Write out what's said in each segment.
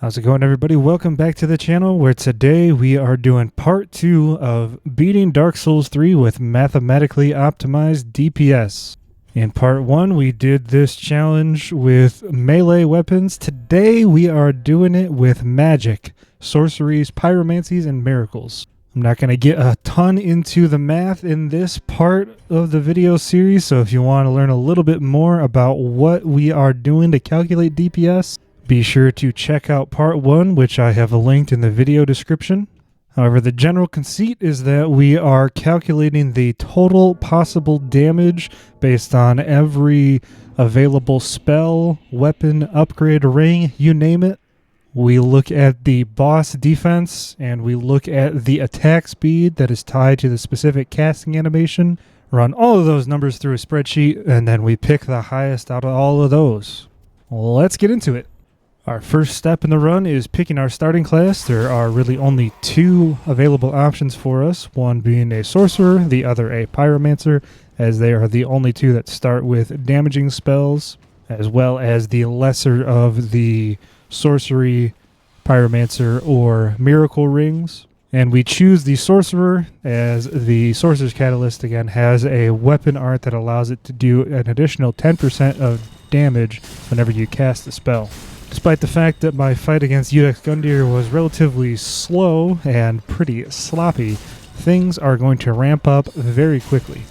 How's it going, everybody? Welcome back to the channel, where today we are doing part 2 of beating Dark Souls 3 with mathematically optimized DPS. In part 1 we did this challenge with melee weapons. Today we are doing it with magic, sorceries, pyromancies, and miracles. I'm not going to get a ton into the math in this part of the video series, so if you want to learn a little bit more about what we are doing to calculate DPS, be sure to check out part 1, which I have linked in the video description. However, the general conceit is that we are calculating the total possible damage based on every available spell, weapon, upgrade, ring, you name it. We look at the boss defense, and we look at the attack speed that is tied to the specific casting animation, run all of those numbers through a spreadsheet, and then we pick the highest out of all of those. Let's get into it. Our first step in the run is picking our starting class. There are really only 2 available options for us, one being a sorcerer, the other a pyromancer, as they are the only 2 that start with damaging spells, as well as the lesser of the sorcery, pyromancer, or miracle rings. And we choose the sorcerer as the sorcerer's catalyst again has a weapon art that allows it to do an additional 10% of damage whenever you cast a spell. Despite the fact that my fight against Undead was relatively slow and pretty sloppy, things are going to ramp up very quickly.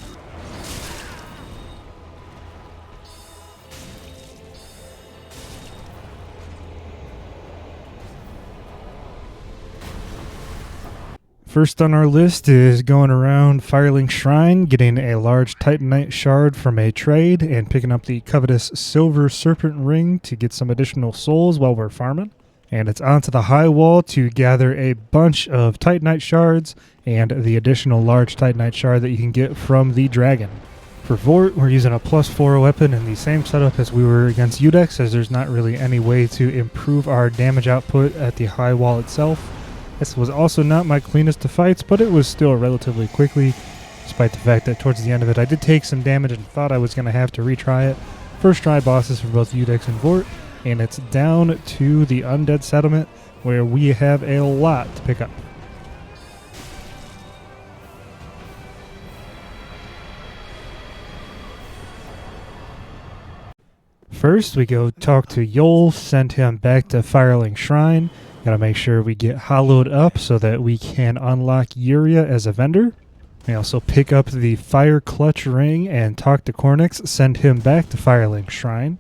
First on our list is going around Firelink Shrine, getting a large Titanite shard from a trade, and picking up the covetous Silver Serpent Ring to get some additional souls while we're farming. And it's onto the high wall to gather a bunch of Titanite shards and the additional large Titanite shard that you can get from the dragon. For Vort, we're using a +4 weapon in the same setup as we were against Udex, as there's not really any way to improve our damage output at the high wall itself. This was also not my cleanest of fights, but it was still relatively quickly, despite the fact that towards the end of it I did take some damage and thought I was going to have to retry it. First try bosses for both Udex and Vort, and it's down to the Undead settlement, where we have a lot to pick up. First we go talk to Yhorm, send him back to Firelink Shrine. Gotta make sure we get hollowed up so that we can unlock Yuria as a vendor. We also pick up the Fire Clutch Ring and talk to Cornix, send him back to Firelink Shrine.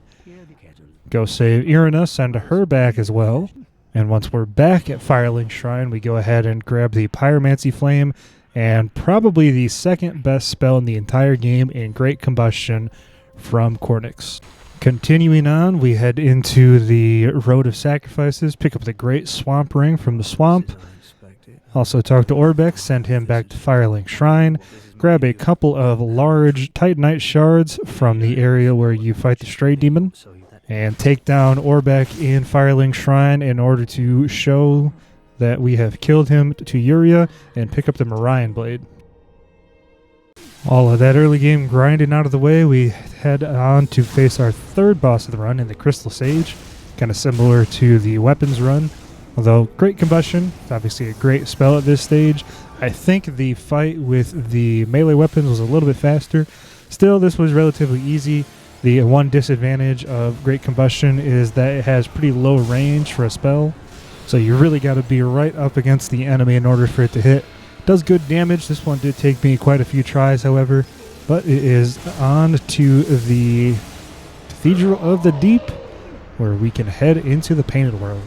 Go save Irina, send her back as well. And once we're back at Firelink Shrine, we go ahead and grab the Pyromancy Flame and probably the second best spell in the entire game in Great Combustion from Cornix. Continuing on, we head into the Road of Sacrifices, pick up the Great Swamp Ring from the swamp. Also talk to Orbex, send him back to Firelink Shrine. Grab a couple of large Titanite shards from the area where you fight the Stray Demon. And take down Orbeck in Firelink Shrine in order to show that we have killed him to Yuria, and pick up the Morion Blade. All of that early game grinding out of the way, we head on to face our third boss of the run in the Crystal Sage, kind of similar to the weapons run. Although Great Combustion is obviously a great spell at this stage, I think the fight with the melee weapons was a little bit faster. Still, this was relatively easy. The one disadvantage of Great Combustion is that it has pretty low range for a spell, so you really got to be right up against the enemy in order for it to hit. Does good damage. This one did take me quite a few tries, however, but it is on to the Cathedral of the Deep, where we can head into the Painted World.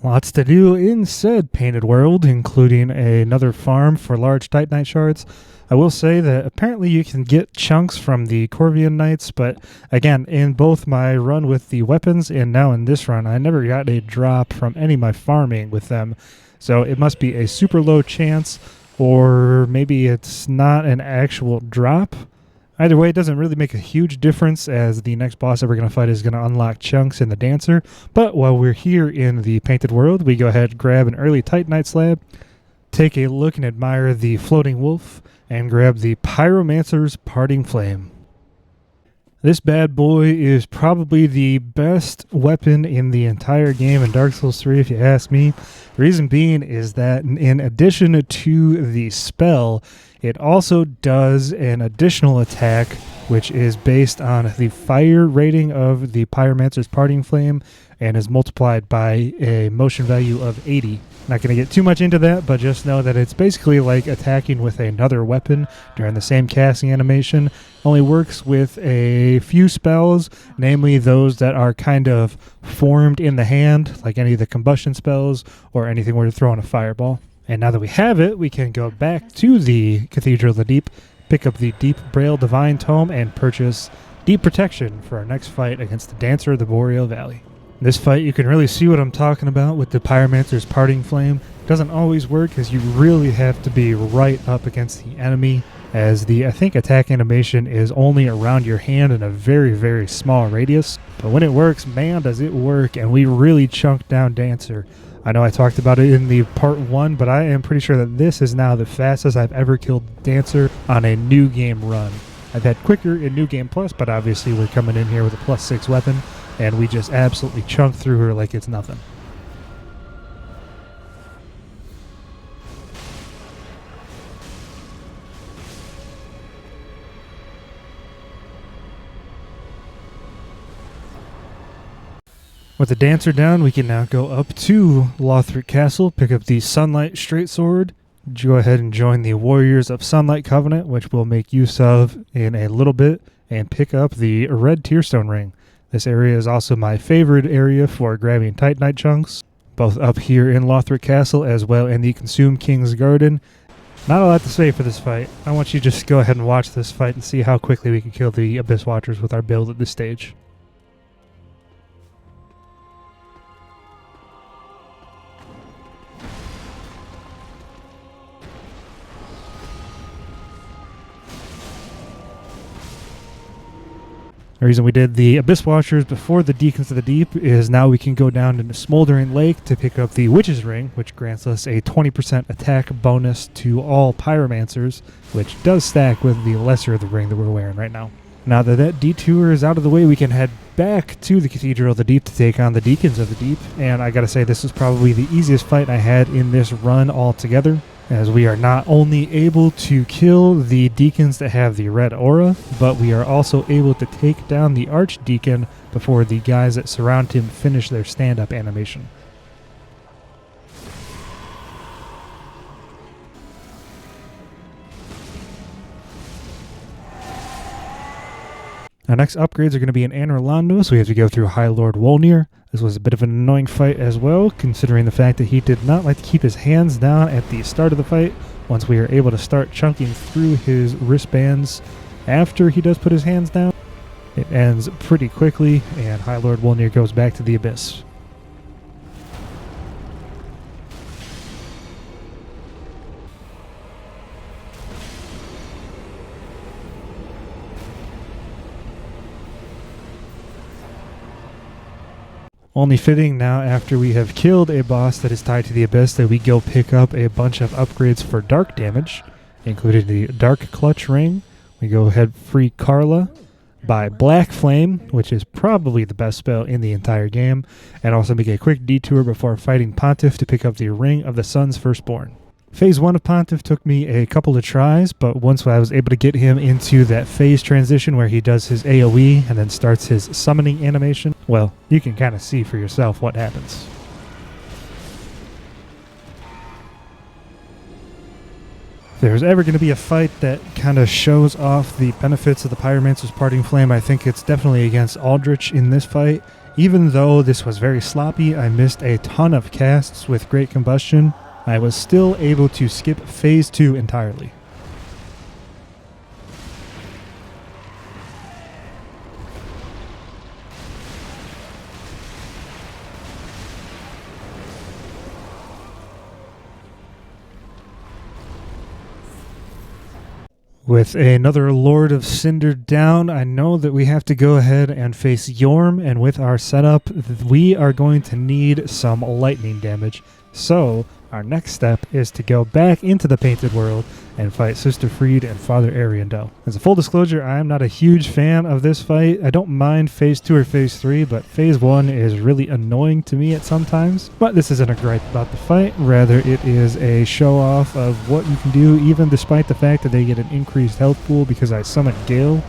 Lots to do in said Painted World, including another farm for large Titanite shards. I will say that apparently you can get chunks from the Corvian Knights, but again, in both my run with the weapons and now in this run, I never got a drop from any of my farming with them. So it must be a super low chance, or maybe it's not an actual drop. Either way, it doesn't really make a huge difference, as the next boss that we're going to fight is going to unlock chunks in the Dancer. But while we're here in the Painted World, we go ahead and grab an early Titanite slab, take a look and admire the Floating Wolf, and grab the Pyromancer's Parting Flame. This bad boy is probably the best weapon in the entire game in Dark Souls 3, if you ask me. The reason being is that in addition to the spell, it also does an additional attack, which is based on the fire rating of the Pyromancer's Parting Flame and is multiplied by a motion value of 80. Not going to get too much into that, but just know that it's basically like attacking with another weapon during the same casting animation. Only works with a few spells, namely those that are kind of formed in the hand, like any of the combustion spells or anything where you're throwing a fireball. And now that we have it, we can go back to the Cathedral of the Deep, pick up the Deep Braille Divine Tome, and purchase Deep Protection for our next fight against the Dancer of the Boreal Valley. In this fight, you can really see what I'm talking about with the Pyromancer's Parting Flame. It doesn't always work because you really have to be right up against the enemy, as the, I think, attack animation is only around your hand in a very, very small radius. But when it works, man, does it work, and we really chunked down Dancer. I know I talked about it in the part 1, but I am pretty sure that this is now the fastest I've ever killed Dancer on a new game run. I've had quicker in New Game Plus, but obviously we're coming in here with a +6 weapon, and we just absolutely chunked through her like it's nothing. With the Dancer down, we can now go up to Lothric Castle, pick up the Sunlight Straight Sword, go ahead and join the Warriors of Sunlight Covenant, which we'll make use of in a little bit, and pick up the Red Tearstone Ring. This area is also my favorite area for grabbing Titanite chunks, both up here in Lothric Castle as well in the Consumed King's Garden. Not a lot to say for this fight. I want you to just go ahead and watch this fight and see how quickly we can kill the Abyss Watchers with our build at this stage. The reason we did the Abyss Watchers before the Deacons of the Deep is now we can go down into Smoldering Lake to pick up the Witch's Ring, which grants us a 20% attack bonus to all Pyromancers, which does stack with the lesser of the ring that we're wearing right now. Now that that detour is out of the way, we can head back to the Cathedral of the Deep to take on the Deacons of the Deep, and I gotta say this is probably the easiest fight I had in this run altogether, as we are not only able to kill the deacons that have the red aura, but we are also able to take down the Archdeacon before the guys that surround him finish their stand-up animation. Our next upgrades are going to be in Anor Londo, so we have to go through High Lord Wolnir. This was a bit of an annoying fight as well, considering the fact that he did not like to keep his hands down at the start of the fight. Once we are able to start chunking through his wristbands after he does put his hands down, it ends pretty quickly, and High Lord Wolnir goes back to the Abyss. Only fitting now, after we have killed a boss that is tied to the Abyss, that we go pick up a bunch of upgrades for dark damage, including the Dark Clutch Ring. We go ahead free Carla, buy Black Flame, which is probably the best spell in the entire game, and also make a quick detour before fighting Pontiff to pick up the Ring of the Sun's Firstborn. Phase 1 of Pontiff took me a couple of tries, but once I was able to get him into that phase transition where he does his AoE and then starts his summoning animation, well, you can kind of see for yourself what happens. If there's ever going to be a fight that kind of shows off the benefits of the Pyromancer's Parting Flame, I think it's definitely against Aldrich in this fight. Even though this was very sloppy, I missed a ton of casts with Great Combustion, I was still able to skip Phase 2 entirely. With another Lord of Cinder down, I know that we have to go ahead and face Yhorm, and with our setup, we are going to need some lightning damage. So, our next step is to go back into the Painted World and fight Sister Fried and Father Ariandel. As a full disclosure, I am not a huge fan of this fight. I don't mind Phase 2 or Phase 3, but Phase 1 is really annoying to me at some times. But this isn't a gripe about the fight, rather it is a show-off of what you can do, even despite the fact that they get an increased health pool because I summoned Gale.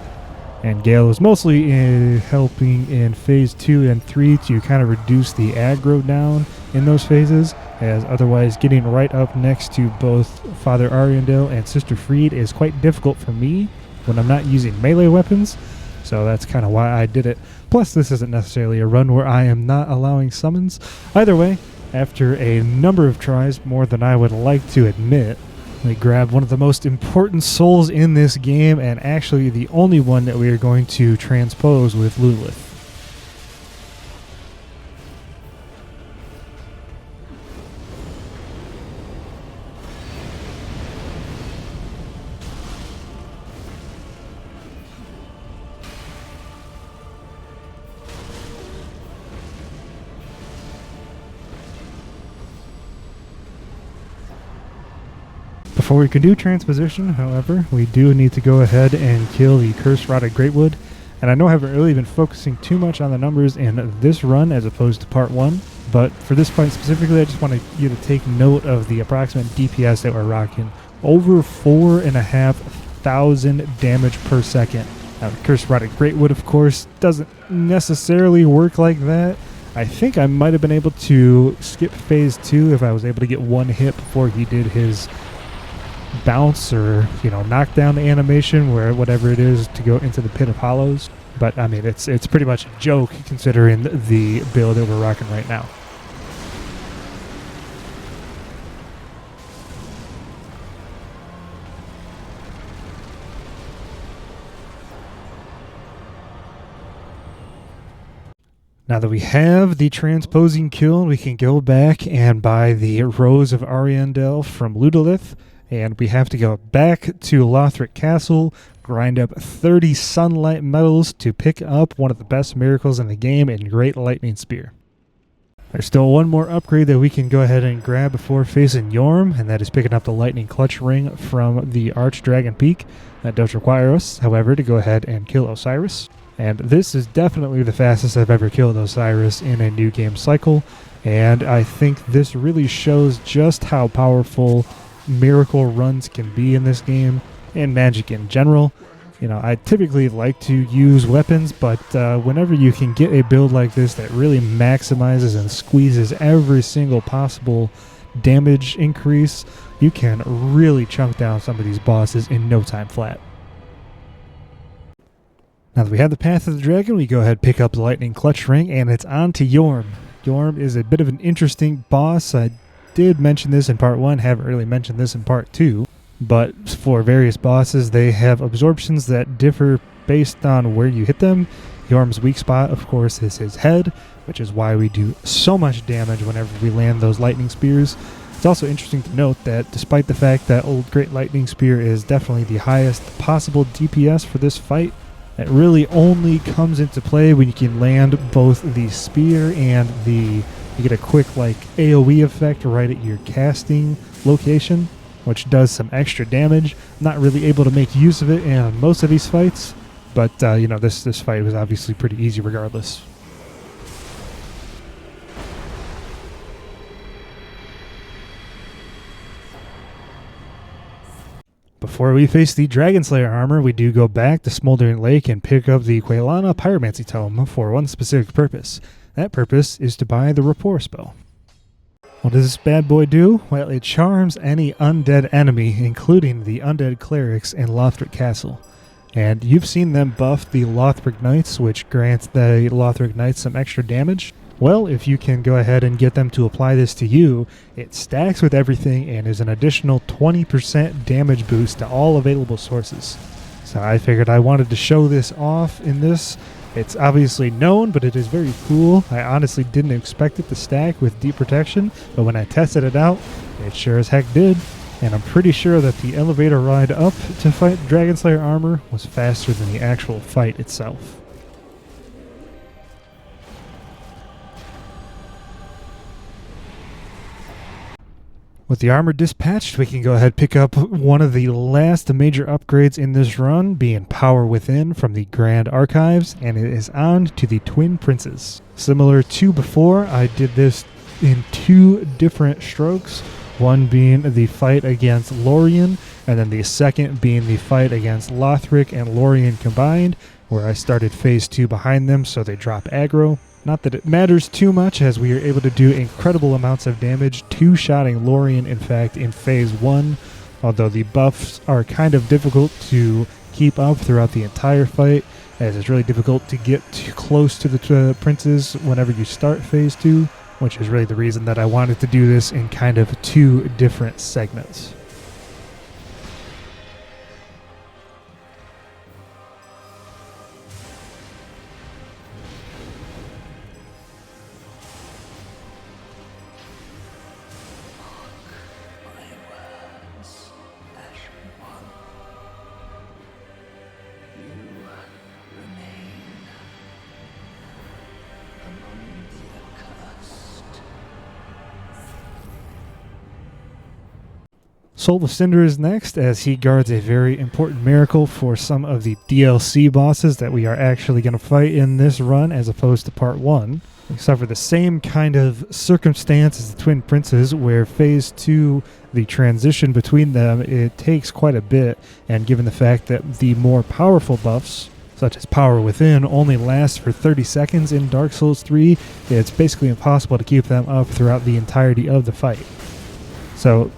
And Gale was mostly helping in Phase 2 and 3 to kind of reduce the aggro down in those phases, as otherwise getting right up next to both Father Ariandel and Sister Fried is quite difficult for me when I'm not using melee weapons, so that's kind of why I did it. Plus, this isn't necessarily a run where I am not allowing summons. Either way, after a number of tries, more than I would like to admit, we grabbed one of the most important souls in this game, and actually the only one that we are going to transpose with Lulith. Before we can do transposition, however, we do need to go ahead and kill the Cursed Rotted Greatwood. And I know I haven't really been focusing too much on the numbers in this run as opposed to part 1, but for this fight specifically, I just want you to take note of the approximate DPS that we're rocking. Over 4,500 damage per second. Now, the Cursed Rotted Greatwood, of course, doesn't necessarily work like that. I think I might have been able to skip Phase 2 if I was able to get one hit before he did his bounce or, knock down the animation, where whatever it is to go into the Pit of Hollows. But I mean, it's pretty much a joke considering the build that we're rocking right now. Now that we have the transposing kill, we can go back and buy the Rose of Ariandel from Ludolith. And we have to go back to Lothric Castle, grind up 30 Sunlight Medals to pick up one of the best miracles in the game in Great Lightning Spear. There's still one more upgrade that we can go ahead and grab before facing Yhorm, and that is picking up the Lightning Clutch Ring from the Archdragon Peak. That does require us, however, to go ahead and kill Osiris. And this is definitely the fastest I've ever killed Osiris in a new game cycle, and I think this really shows just how powerful miracle runs can be in this game, and magic in general. I typically like to use weapons, but whenever you can get a build like this that really maximizes and squeezes every single possible damage increase, you can really chunk down some of these bosses in no time flat. Now that we have the Path of the Dragon, we go ahead and pick up the Lightning Clutch Ring, and it's on to Yhorm. Yhorm is a bit of an interesting boss. I did mention this in part 1, haven't really mentioned this in part 2, but for various bosses they have absorptions that differ based on where you hit them. Yhorm's weak spot, of course, is his head, which is why we do so much damage whenever we land those lightning spears. It's also interesting to note that despite the fact that Old Great Lightning Spear is definitely the highest possible DPS for this fight, it really only comes into play when you can land both the spear and you get a quick AoE effect right at your casting location, which does some extra damage. I'm not really able to make use of it in most of these fights, but this fight was obviously pretty easy regardless. Before we face the Dragon Slayer armor, we do go back to Smoldering Lake and pick up the Quelana Pyromancy Tome for one specific purpose. That purpose is to buy the Rapport spell. What does this bad boy do? Well, it charms any undead enemy, including the undead clerics in Lothric Castle. And you've seen them buff the Lothric Knights, which grants the Lothric Knights some extra damage. Well, if you can go ahead and get them to apply this to you, it stacks with everything and is an additional 20% damage boost to all available sources. So I figured I wanted to show this off in this. It's obviously known, but it is very cool. I honestly didn't expect it to stack with deep protection, but when I tested it out, it sure as heck did. And I'm pretty sure that the elevator ride up to fight Dragon Slayer armor was faster than the actual fight itself. With the armor dispatched, we can go ahead and pick up one of the last major upgrades in this run, being Power Within from the Grand Archives, and it is on to the Twin Princes. Similar to before, I did this in 2 different strokes, one being the fight against Lorien, and then the second being the fight against Lothric and Lorien combined, where I started phase 2 behind them so they drop aggro. Not that it matters too much, as we are able to do incredible amounts of damage, 2-shotting Lorien in fact in phase 1, although the buffs are kind of difficult to keep up throughout the entire fight, as it's really difficult to get too close to the princes whenever you start phase 2, which is really the reason that I wanted to do this in kind of 2 different segments. Soul of Cinder is next, as he guards a very important miracle for some of the DLC bosses that we are actually going to fight in this run as opposed to part 1. We suffer the same kind of circumstance as the Twin Princes, where phase 2, the transition between them, it takes quite a bit, and given the fact that the more powerful buffs, such as Power Within, only last for 30 seconds in Dark Souls 3, it's basically impossible to keep them up throughout the entirety of the fight. So,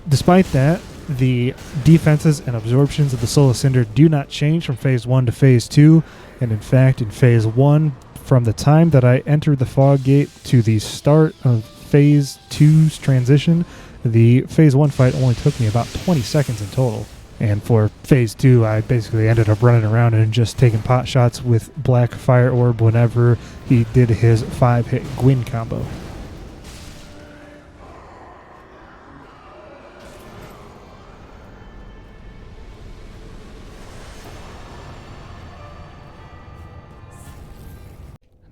despite that, the defenses and absorptions of the Soul of Cinder do not change from phase 1 to phase 2, and in fact, in phase 1, from the time that I entered the Fog Gate to the start of phase 2's transition, the phase 1 fight only took me about 20 seconds in total. And for phase 2, I basically ended up running around and just taking pot shots with Black Fire Orb whenever he did his 5-hit Gwyn combo.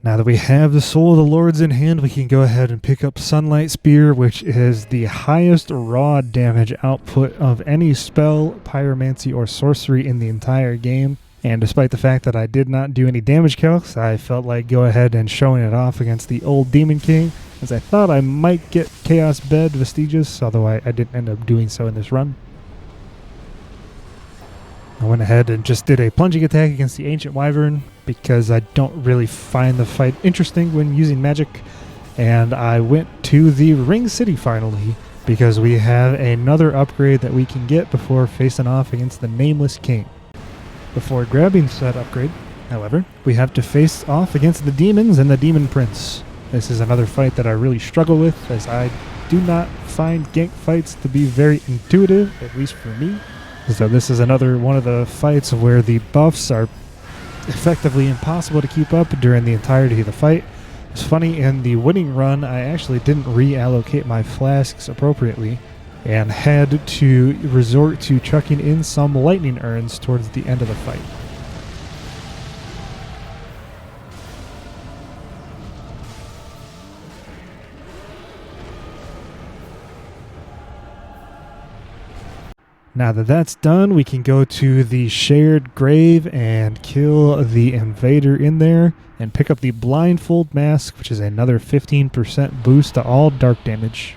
Now that we have the Soul of the Lords in hand, we can go ahead and pick up Sunlight Spear, which is the highest raw damage output of any spell, pyromancy, or sorcery in the entire game. And despite the fact that I did not do any damage calcs, I felt like go ahead and showing it off against the old Demon King, as I thought I might get Chaos Bed Vestigious, although I didn't end up doing so in this run. I went ahead and just did a plunging attack against the Ancient Wyvern because I don't really find the fight interesting when using magic. And I went to the Ring City finally because we have another upgrade that we can get before facing off against the Nameless King. Before grabbing said upgrade, however, we have to face off against the demons and the Demon Prince. This is another fight that I really struggle with, as I do not find gank fights to be very intuitive, at least for me. So this is another one of the fights where the buffs are effectively impossible to keep up during the entirety of the fight. It's funny, in the winning run, I actually didn't reallocate my flasks appropriately and had to resort to chucking in some lightning urns towards the end of the fight. Now that that's done, we can go to the shared grave and kill the invader in there and pick up the blindfold mask, which is another 15% boost to all dark damage.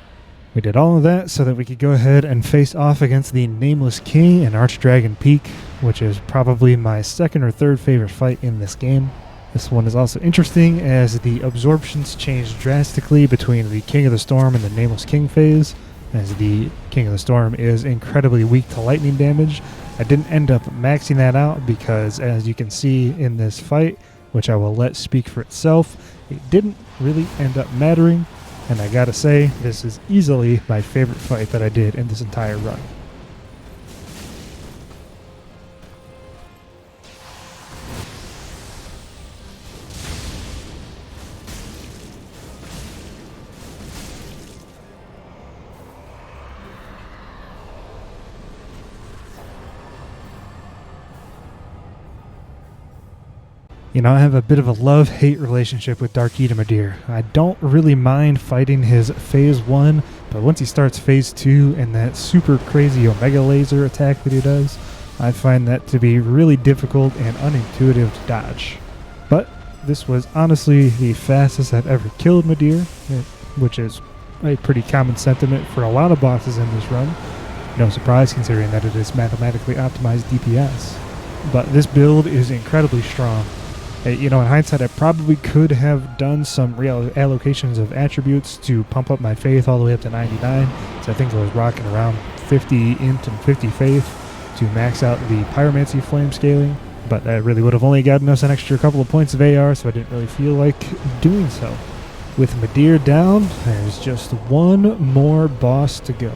We did all of that so that we could go ahead and face off against the Nameless King and Archdragon Peak, which is probably my second or third favorite fight in this game. This one is also interesting as the absorptions change drastically between the King of the Storm and the Nameless King phase, as the King of the Storm is incredibly weak to lightning damage. I didn't end up maxing that out because, as you can see in this fight, which I will let speak for itself, it didn't really end up mattering, and I gotta say, this is easily my favorite fight that I did in this entire run. You know, I have a bit of a love-hate relationship with Darkita Midir. I don't really mind fighting his Phase 1, but once he starts Phase 2 and that super crazy Omega Laser attack that he does, I find that to be really difficult and unintuitive to dodge. But this was honestly the fastest I've ever killed Midir, which is a pretty common sentiment for a lot of bosses in this run. No surprise considering that it is mathematically optimized DPS. But this build is incredibly strong. You know, in hindsight, I probably could have done some reallocations of attributes to pump up my faith all the way up to 99. So I think I was rocking around 50 int and 50 faith to max out the pyromancy flame scaling. But that really would have only gotten us an extra couple of points of AR, so I didn't really feel like doing so. With Midir down, there's just one more boss to go.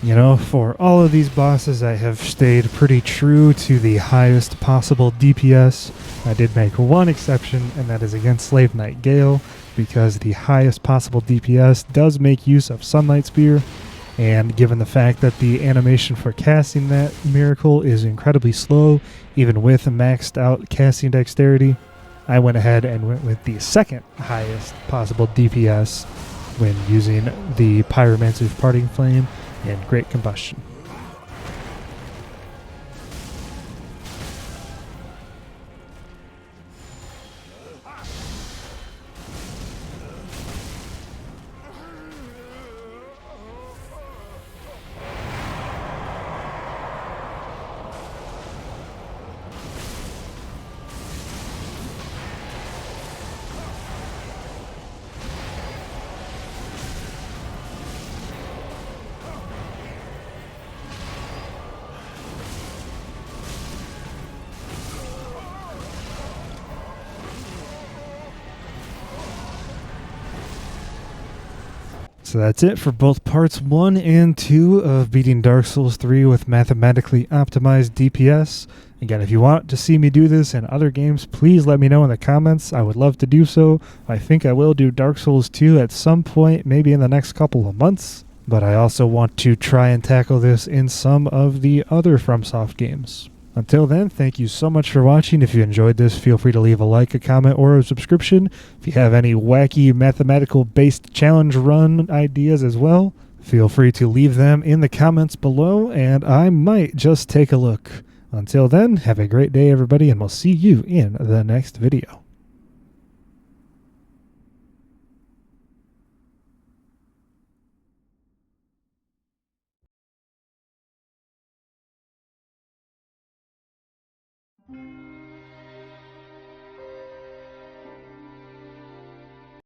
You know, for all of these bosses, I have stayed pretty true to the highest possible DPS. I did make one exception, and that is against Slave Knight Gale, because the highest possible DPS does make use of Sunlight Spear, and given the fact that the animation for casting that miracle is incredibly slow, even with maxed out casting dexterity, I went ahead and went with the second highest possible DPS when using the Pyromancer's Parting Flame and Great Combustion. So that's it for both parts 1 and 2 of beating Dark Souls 3 with mathematically optimized DPS. Again, if you want to see me do this in other games, please let me know in the comments. I would love to do so. I think I will do Dark Souls 2 at some point, maybe in the next couple of months. But I also want to try and tackle this in some of the other FromSoft games. Until then, thank you so much for watching. If you enjoyed this, feel free to leave a like, a comment, or a subscription. If you have any wacky mathematical-based challenge run ideas as well, feel free to leave them in the comments below, and I might just take a look. Until then, have a great day, everybody, and we'll see you in the next video.